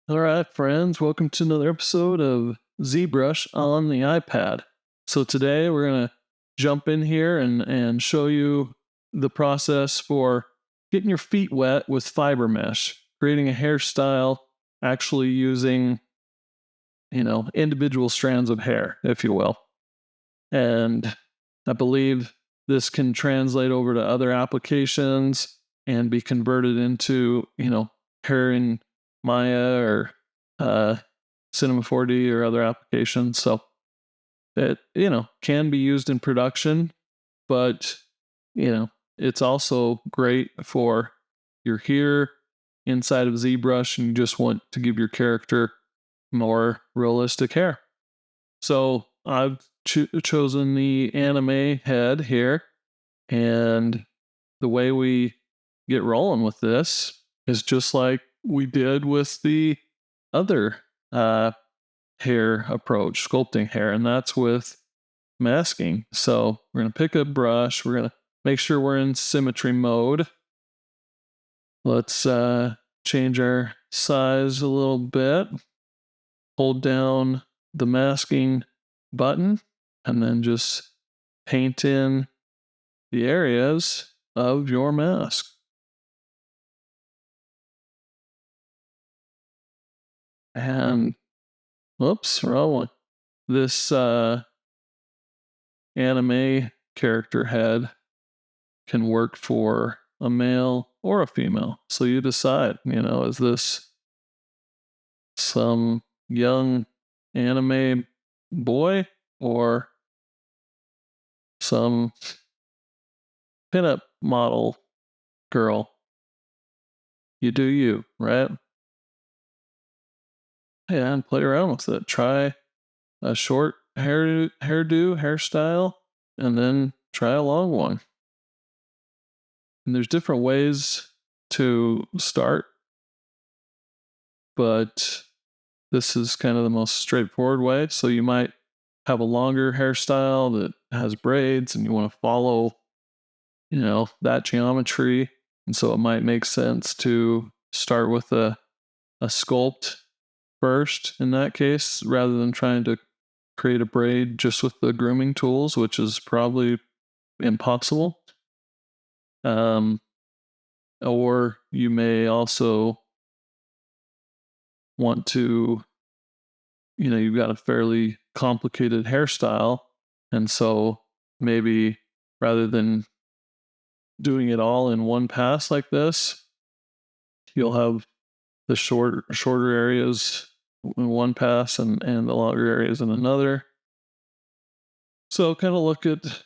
All right, friends, welcome to another episode of ZBrush on the iPad. So today we're going to jump in here and show you the process for getting your feet wet with fiber mesh, creating a hairstyle, actually using, individual strands of hair, if you will. And I believe this can translate over to other applications and be converted into, hair in Maya or Cinema 4D or other applications. So it, can be used in production, but, it's also great for you're here inside of ZBrush and you just want to give your character more realistic hair. So I've chosen the anime head here, and the way we get rolling with this is just like we did with the other hair approach, sculpting hair, and that's with masking. So we're going to pick a brush. We're going to make sure we're in symmetry mode. Let's change our size a little bit. Hold down the masking button and then just paint in the areas of your mask. And whoops, wrong one. This anime character head can work for a male or a female. So you decide, is this some young anime boy or some pinup model girl? You do you, right? Yeah, and play around with it. Try a short hairstyle, and then try a long one. And there's different ways to start, but this is kind of the most straightforward way. So you might have a longer hairstyle that has braids and you want to follow, that geometry. And so it might make sense to start with a sculpt first in that case, rather than trying to create a braid just with the grooming tools, which is probably impossible. Or you may also want to, you've got a fairly complicated hairstyle. And so maybe rather than doing it all in one pass like this, you'll have the shorter areas in one pass and the longer areas in another. So kind of look at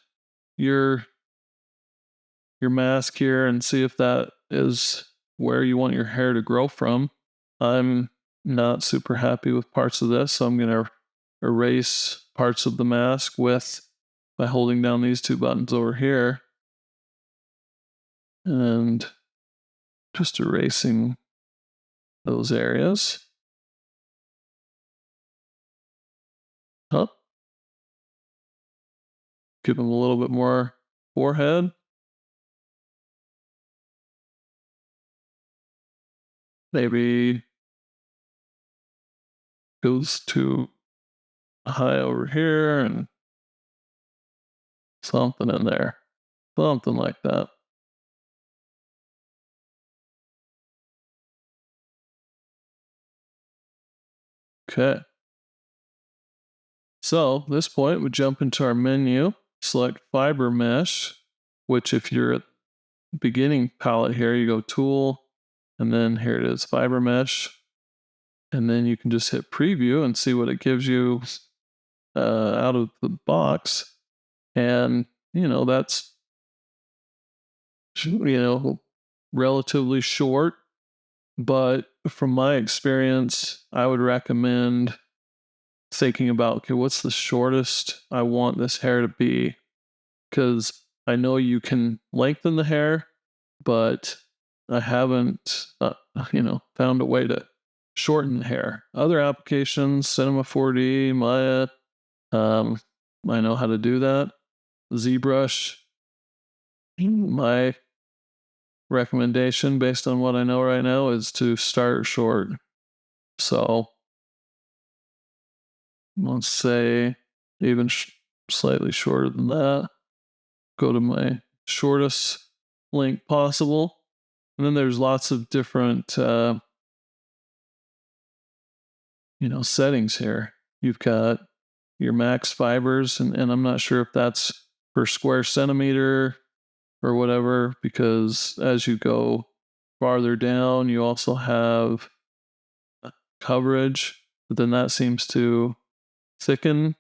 your mask here and see if that is where you want your hair to grow from. I'm not super happy with parts of this, so I'm going to erase parts of the mask by holding down these two buttons over here and just erasing those areas. Up. Give them a little bit more forehead. Maybe goes too high over here and something in there. Something like that. Okay. So at this point, we jump into our menu, select fiber mesh, which if you're at the beginning palette here, you go tool, and then here it is, fiber mesh. And then you can just hit preview and see what it gives you out of the box. And, that's, relatively short. But from my experience, I would recommend thinking about, okay, what's the shortest I want this hair to be? Because I know you can lengthen the hair, but I haven't, found a way to shorten the hair. Other applications, Cinema 4D, Maya, I know how to do that. ZBrush, my recommendation based on what I know right now is to start short. So let's say even slightly shorter than that. Go to my shortest length possible. And then there's lots of different, settings here. You've got your max fibers, and I'm not sure if that's per square centimeter or whatever, because as you go farther down, you also have coverage, but then that seems to thicken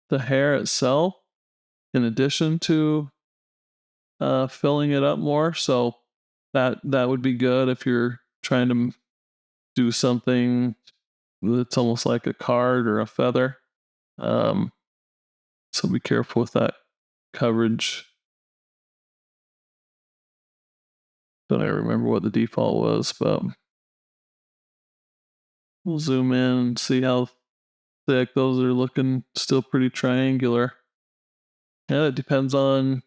the hair itself in addition to filling it up more. So that would be good if you're trying to do something that's almost like a card or a feather. Um, so be careful with that coverage. Don't I remember what the default was, but we'll zoom in and see how thick those are looking. Still pretty triangular. Yeah, it depends on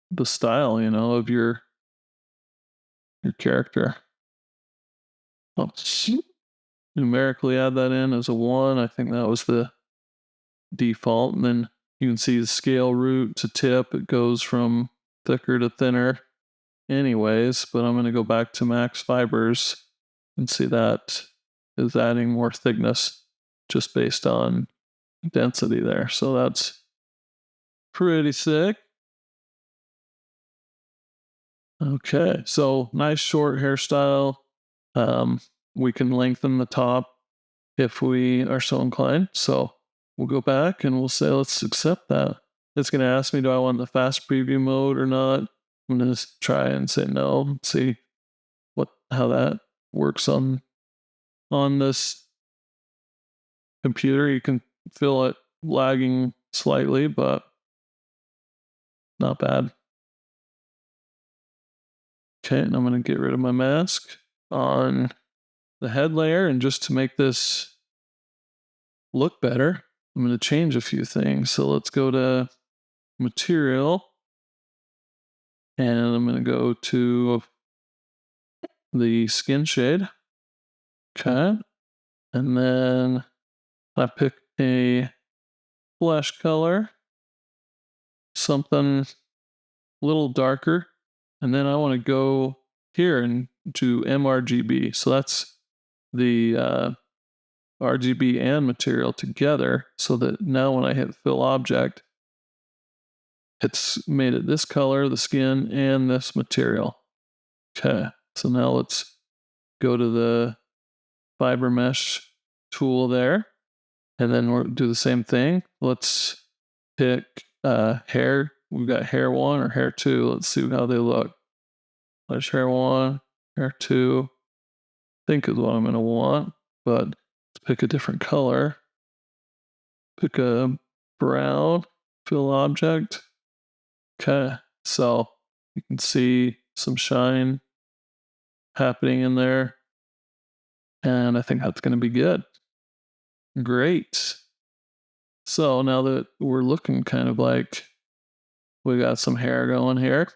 the style, of your character. I'll numerically add that in as a 1. I think that was the default. And then you can see the scale root to tip. It goes from thicker to thinner anyways, but I'm going to go back to max fibers and see that is adding more thickness just based on density there. So that's pretty sick. Okay, so nice short hairstyle. We can lengthen the top if we are so inclined. So we'll go back and we'll say, let's accept that. It's going to ask me, do I want the fast preview mode or not? I'm going to try and say no, see how that works on this computer. You can feel it lagging slightly, but not bad. Okay, and I'm going to get rid of my mask on the head layer, and just to make this look better, I'm going to change a few things. So let's go to material, and I'm going to go to the skin shade. Okay, and then I pick a flesh color, something a little darker, and then I want to go here and do mRGB. So that's the RGB and material together, so that now when I hit fill object, it's made it this color, the skin, and this material. Okay, so now let's go to the fiber mesh tool there, and then we'll do the same thing. Let's pick hair. We've got hair 1 or hair 2. Let's see how they look. There's hair 1, hair 2. I think is what I'm going to want, but let's pick a different color. Pick a brown, fill object. Okay, so you can see some shine happening in there, and I think that's going to be good. Great. So now that we're looking kind of like we got some hair going here,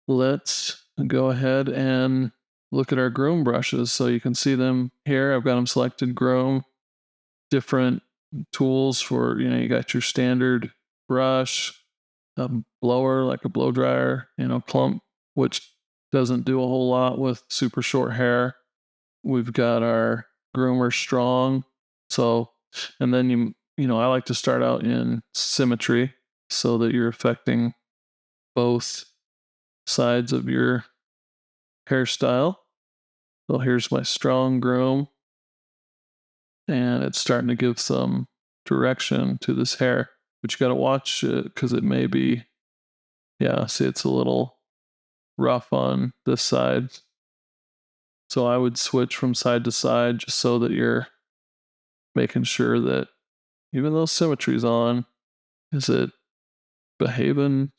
let's go ahead and look at our groom brushes. So you can see them here. I've got them selected groom, different tools for, you got your standard brush, a blower like a blow dryer, clump, which doesn't do a whole lot with super short hair. We've got our groomer strong. So, and then I like to start out in symmetry so that you're affecting both sides of your hairstyle. So here's my strong groom, and it's starting to give some direction to this hair, but you got to watch it because it may be, see, it's a little rough on this side. So I would switch from side to side just so that you're making sure that even though symmetry's on, is it behaving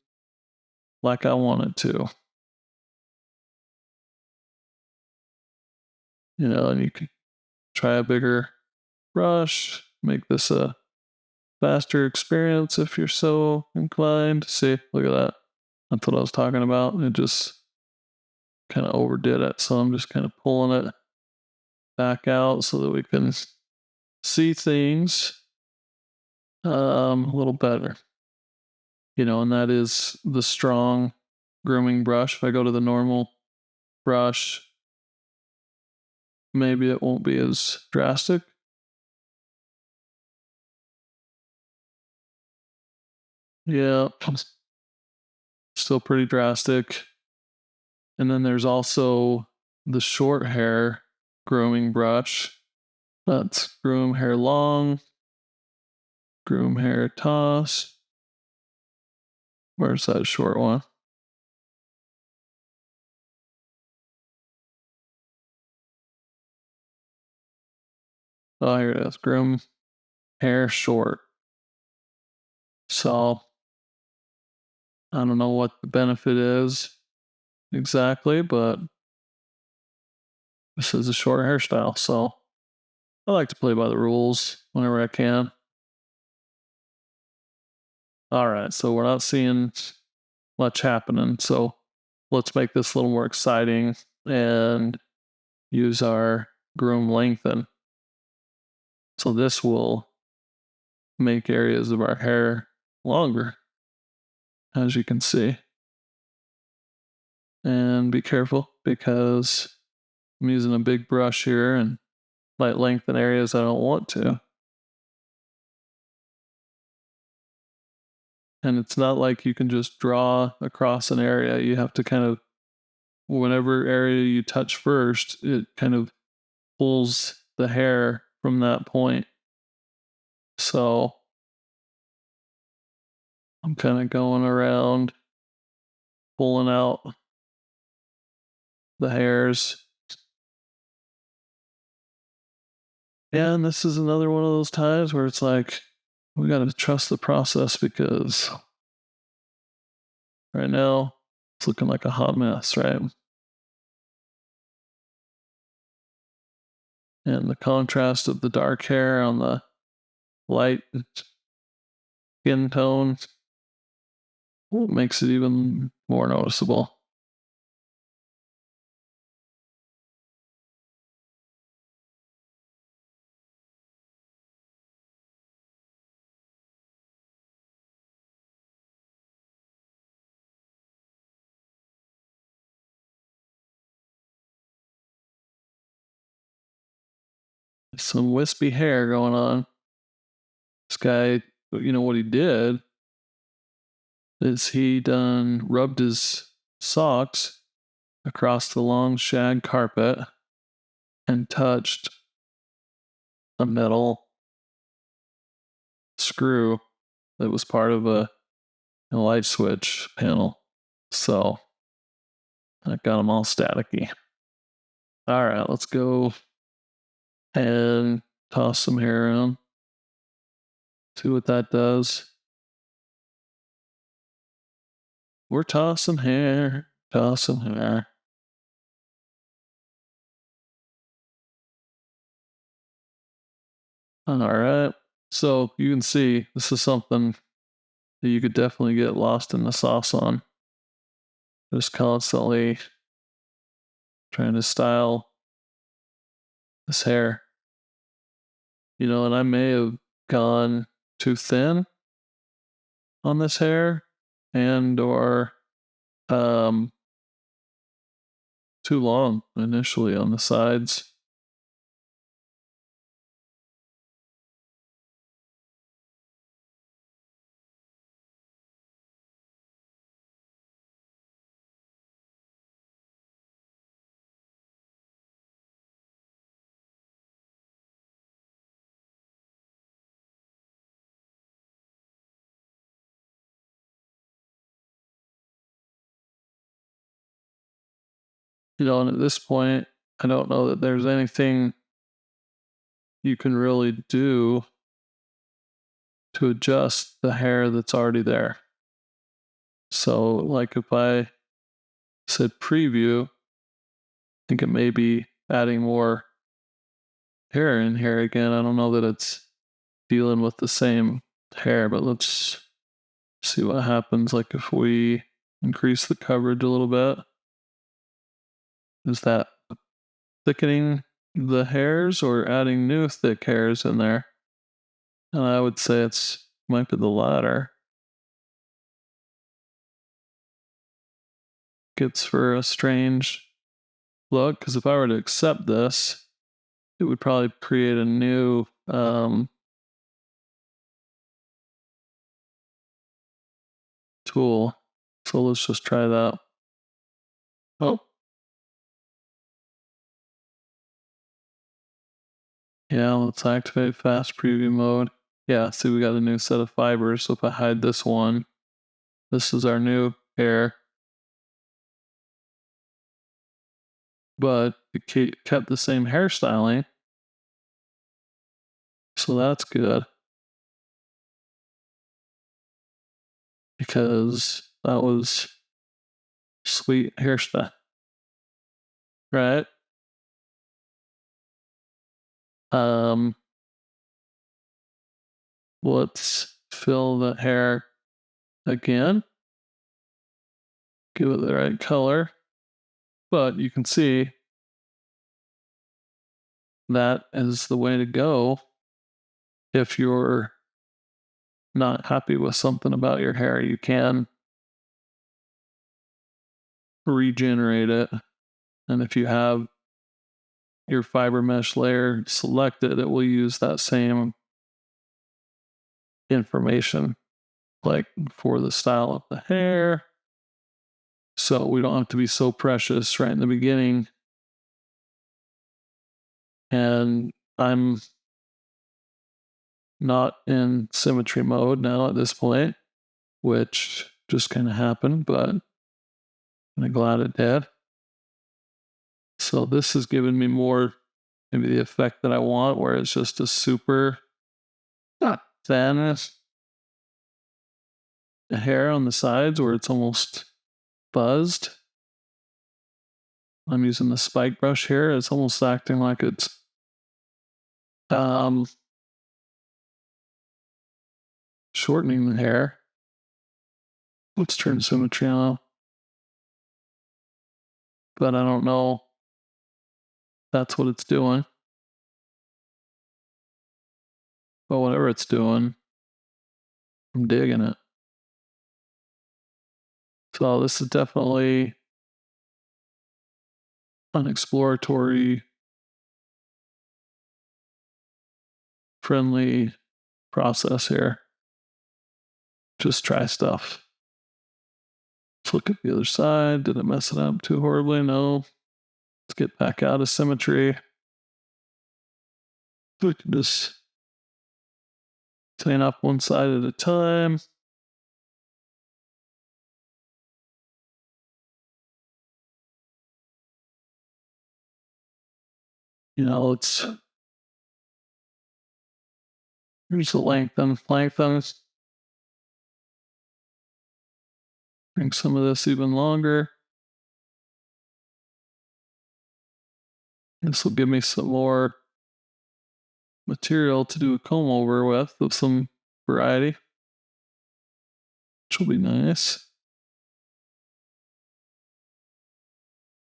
like I want it to? And you can try a bigger brush, make this a faster experience if you're so inclined. See, look at that. That's what I was talking about. It just kind of overdid it. So I'm just kind of pulling it back out so that we can see things a little better. And that is the strong grooming brush. If I go to the normal brush, maybe it won't be as drastic. Yeah, still pretty drastic. And then there's also the short hair grooming brush. That's groom hair long, groom hair toss. Where's that short one? Oh, here it is. Groom hair short. So I don't know what the benefit is exactly, but this is a short hairstyle. So I like to play by the rules whenever I can. All right. So we're not seeing much happening. So let's make this a little more exciting and use our groom lengthen. So this will make areas of our hair longer, as you can see. And be careful because I'm using a big brush here and might lengthen areas I don't want to. And it's not like you can just draw across an area. You have to kind of, whatever area you touch first, it kind of pulls the hair from that point. So I'm kind of going around, pulling out the hairs. And this is another one of those times where it's like, we got to trust the process because right now it's looking like a hot mess, right? And the contrast of the dark hair on the light skin tone makes it even more noticeable. Some wispy hair going on. This guy, what he did is he rubbed his socks across the long shag carpet and touched a metal screw that was part of a light switch panel. So that got them all staticky. All right, let's go and toss some hair around. See what that does. We're tossing hair, tossing hair. All right. So you can see this is something that you could definitely get lost in the sauce on. Just constantly trying to style this hair. And I may have gone too thin on this hair and or um too long initially on the sides. And at this point, I don't know that there's anything you can really do to adjust the hair that's already there. So, like if I said preview, I think it may be adding more hair in here again. I don't know that it's dealing with the same hair, but let's see what happens. Like if we increase the coverage a little bit, is that thickening the hairs or adding new thick hairs in there. And I would say might be the latter. Gets for a strange look, because if I were to accept this, it would probably create a new tool. So let's just try that. Oh. Yeah, let's activate fast preview mode. Yeah, see, we got a new set of fibers. So if I hide this one, this is our new hair. But it kept the same hairstyling. So that's good. Because that was sweet hairstyle. Right? Let's fill the hair again. Give it the right color. But you can see that is the way to go if you're not happy with something about your hair. You can regenerate it. And if you have your fiber mesh layer selected, it will use that same information, like for the style of the hair. So we don't have to be so precious right in the beginning. And I'm not in symmetry mode now at this point, which just kind of happened, but I'm glad it did. So this has given me more, maybe the effect that I want, where it's just a super thin hair on the sides where it's almost buzzed. I'm using the spike brush here. It's almost acting like it's shortening the hair. Let's turn symmetry on. But I don't know. That's what it's doing. But whatever it's doing, I'm digging it. So this is definitely an exploratory, friendly process here. Just try stuff. Let's look at the other side. Did I mess it up too horribly? No. Let's get back out of symmetry. We can just clean up one side at a time. Here's the lengthen. Bring some of this even longer. This will give me some more material to do a comb over with some variety, which will be nice,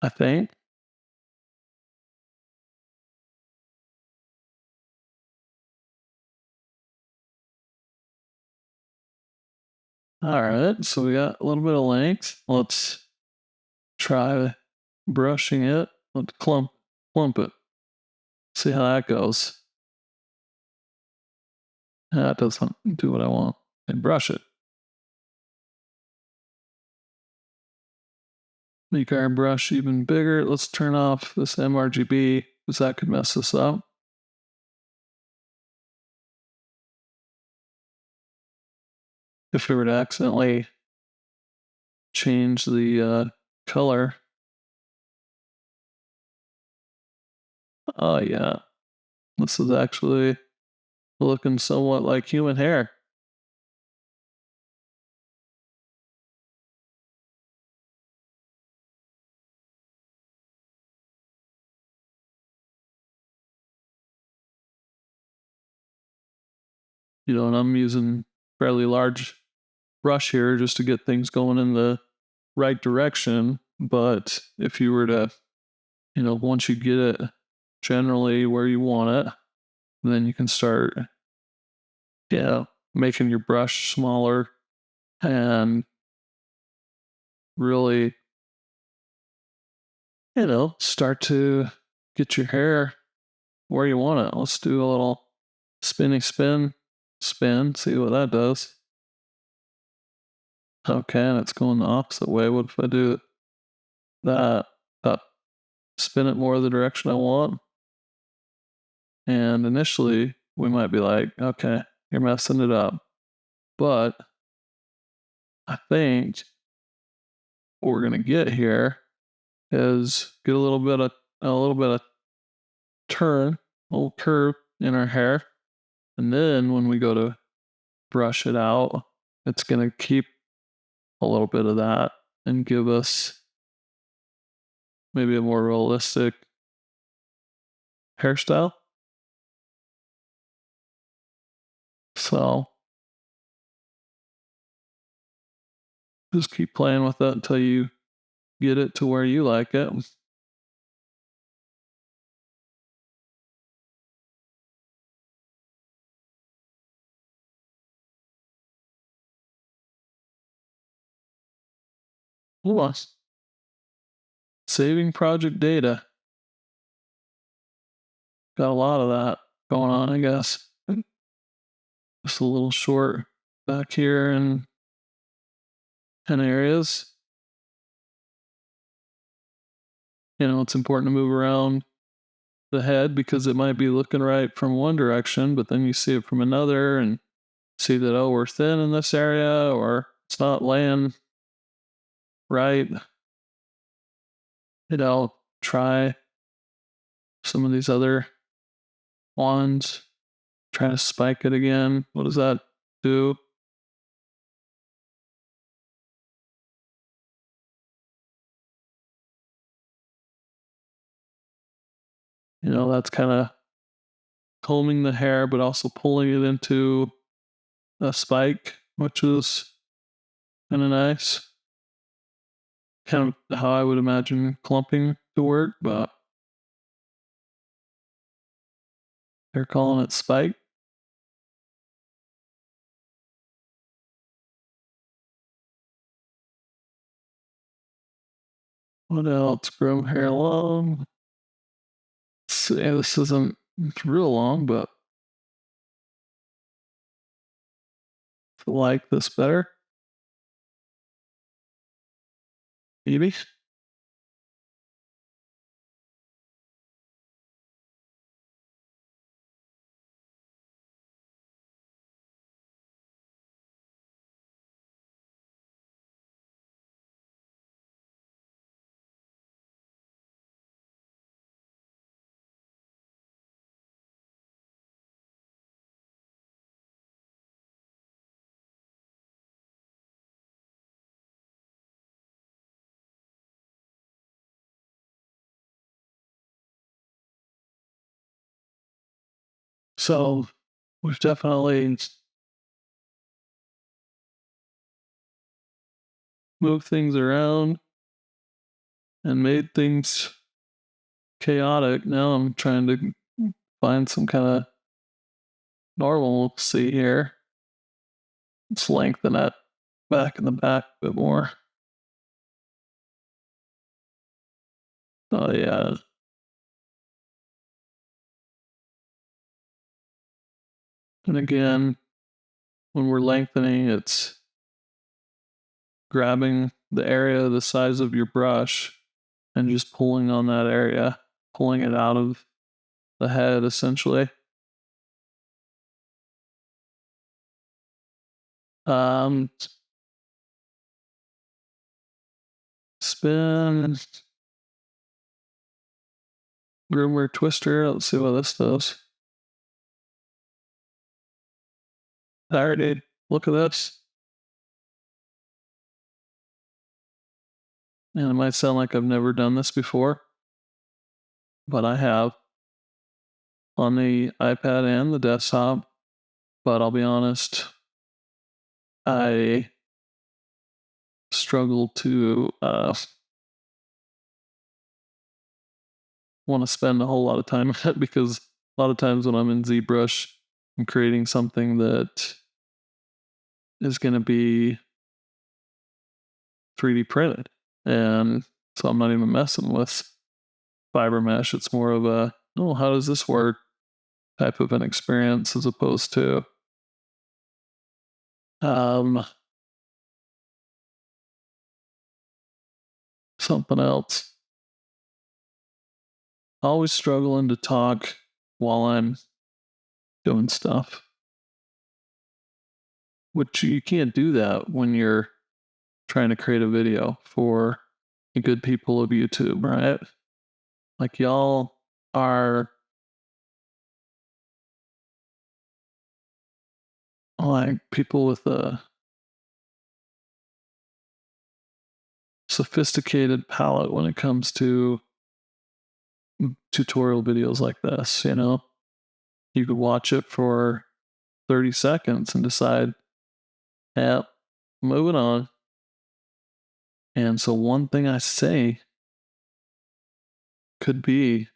I think. All right, so we got a little bit of length. Let's try brushing it. Let's clump it. See how that goes. That doesn't do what I want. And brush it. Make our brush even bigger. Let's turn off this mRGB because that could mess us up. If we were to accidentally change the color. Oh yeah, this is actually looking somewhat like human hair. And I'm using fairly large brush here just to get things going in the right direction. But if you were to, once you get it generally where you want it. And then you can start, making your brush smaller and really, start to get your hair where you want it. Let's do a little spin, see what that does. Okay, and it's going the opposite way. What if I do that? That spin it more the direction I want. And initially, we might be like, okay, you're messing it up. But I think what we're gonna get here is get a little bit of turn, a little curve in our hair, and then when we go to brush it out, it's gonna keep a little bit of that and give us maybe a more realistic hairstyle. So just keep playing with it until you get it to where you like it. Plus, saving project data. Got a lot of that going on, I guess. Just a little short back here in 10 areas. It's important to move around the head because it might be looking right from one direction, but then you see it from another and see that, oh, we're thin in this area or it's not laying right. Try some of these other ones. Try to spike it again. What does that do? That's kind of combing the hair, but also pulling it into a spike, which is kind of nice. Kind of how I would imagine clumping to work, but they're calling it spike. What else? Groom hair long. This isn't real long, but I like this better. Maybe. So we've definitely moved things around and made things chaotic. Now I'm trying to find some kind of normalcy here. Let's lengthen that back in the back a bit more. Oh, yeah. And again, when we're lengthening, it's grabbing the area the size of your brush and just pulling on that area, pulling it out of the head essentially. Um, Spin, groomer twister. Let's see what this does. There, dude. Look at this. And it might sound like I've never done this before, but I have on the iPad and the desktop. But I'll be honest, I struggle to want to spend a whole lot of time on it, because a lot of times when I'm in ZBrush, I'm creating something that is going to be 3D printed. And so I'm not even messing with fiber mesh. It's more of a, oh, how does this work type of an experience, as opposed to something else. Always struggling to talk while I'm doing stuff, which you can't do that when you're trying to create a video for the good people of YouTube, right? Like, y'all are like people with a sophisticated palette when it comes to tutorial videos like this, you know? You could watch it for 30 seconds and decide, yeah, moving on. And so one thing I say could be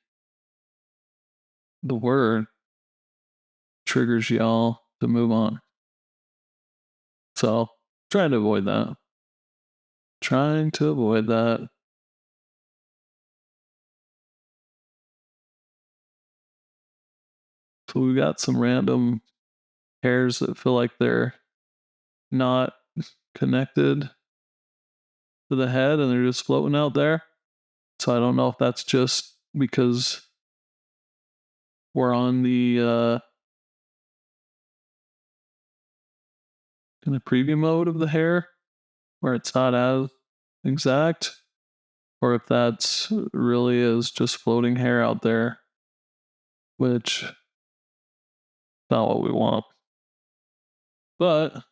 the word triggers y'all to move on. So trying to avoid that. Trying to avoid that. So we got some random hairs that feel like they're not connected to the head and they're just floating out there. So I don't know if that's just because we're on the kind of preview mode of the hair where it's not as exact, or if that's really is just floating hair out there, which is not what we want. But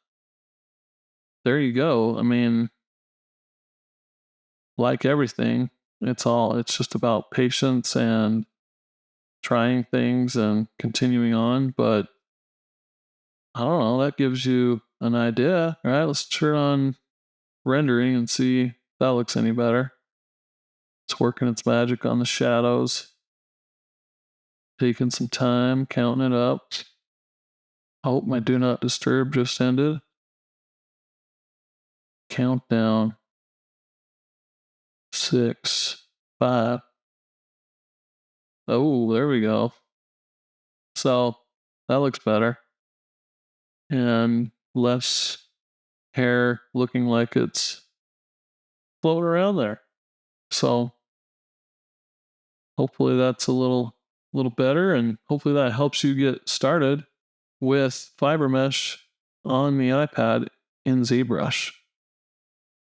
there you go. I mean, like everything, it's just about patience and trying things and continuing on. But I don't know, that gives you an idea, right? Let's turn on rendering and see if that looks any better. It's working its magic on the shadows. Taking some time, counting it up. I hope my do not disturb just ended. Countdown. 6, 5. Oh, there we go. So that looks better. And less hair looking like it's floating around there. So hopefully that's a little better, and hopefully that helps you get started with fiber mesh on the iPad in ZBrush.